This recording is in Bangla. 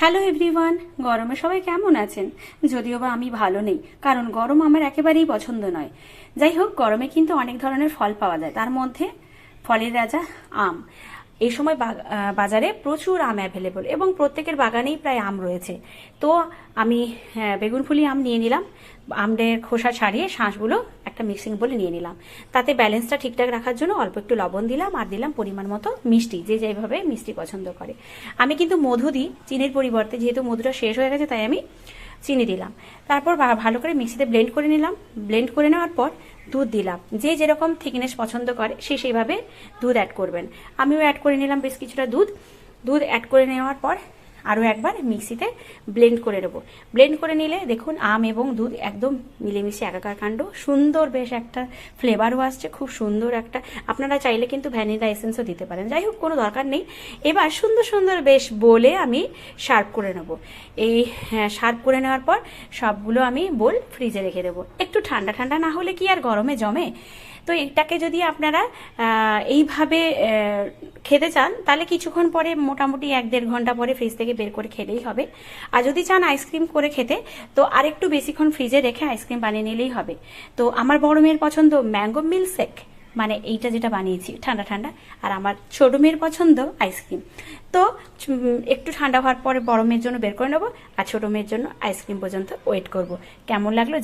হ্যালো এভরিওয়ান, গরমে সবাই কেমন আছেন? যদিও বা আমি ভালো নেই, কারণ গরম আমার একেবারেই পছন্দ নয়। যাই হোক, গরমে কিন্তু অনেক ধরনের ফল পাওয়া যায়, তার মধ্যে ফলের রাজা আম। এই সময় বাজারে প্রচুর আম অ্যাভেলেবল এবং প্রত্যেকের বাগানেই প্রায় আম রয়েছে। তো আমি বেগুনফুলি আম নিয়ে নিলাম। আমের খোসা ছাড়িয়ে শাঁসগুলো একটা মিক্সিং বলে নিয়ে নিলাম। তাতে ব্যালেন্সটা ঠিকঠাক রাখার জন্য অল্প একটু লবণ দিলাম আর দিলাম পরিমাণ মতো মিষ্টি, যে যেভাবে মিষ্টি পছন্দ করে। আমি কিন্তু মধু দিই চিনির পরিবর্তে, যেহেতু মধুটা শেষ হয়ে গেছে তাই আমি চিনি দিলাম। তারপর ভালো করে মিক্সিতে ব্লেন্ড করে নিলাম। ব্লেন্ড করে নেওয়ার পর দুধ দিলাম। যে যেরকম থিকনেস পছন্দ করে সে সেইভাবে দুধ অ্যাড করবেন। আমিও অ্যাড করে নিলাম বেশ কিছুটা দুধ অ্যাড করে নেওয়ার পর আরও একবার মিক্সিতে ব্লেন্ড করে নেবো। ব্লেন্ড করে নিলে দেখুন আম এবং দুধ একদম মিলেমিশে একাকার কাণ্ড, সুন্দর বেশ একটা ফ্লেভারও আসছে, খুব সুন্দর একটা। আপনারা চাইলে কিন্তু ভ্যানিলা এসেন্সও দিতে পারেন, যাই হোক কোনো দরকার নেই। এবার সুন্দর সুন্দর বেশ বলে আমি সার্ভ করে নেব। এই সার্ভ করে নেওয়ার পর সবগুলো আমি বোল ফ্রিজে রেখে দেবো। একটু ঠান্ডা ঠান্ডা না হলে কি আর গরমে জমে? তো এটাকে যদি আপনারা এইভাবে খেতে চান তাহলে কিছুক্ষণ পরে, মোটামুটি 1-1.5 ঘন্টা পরে ফ্রিজ থেকে বের করে খেলেই হবে। আর যদি চান আইসক্রিম করে খেতে, তো আরেকটু বেশিক্ষণ ফ্রিজে রেখে আইসক্রিম বানিয়ে নিলেই হবে। তো আমার বড় মেয়ের পছন্দ ম্যাঙ্গো মিল্কশেক, মানে এইটা যেটা বানিয়েছি ঠান্ডা ঠান্ডা, আর আমার ছোট মেয়ের পছন্দ আইসক্রিম। তো একটু ঠান্ডা হওয়ার পরে বড় মেয়ের জন্য বের করে নেবো, আর ছোট মেয়ের জন্য আইসক্রিম পর্যন্ত ওয়েট করব। কেমন লাগলো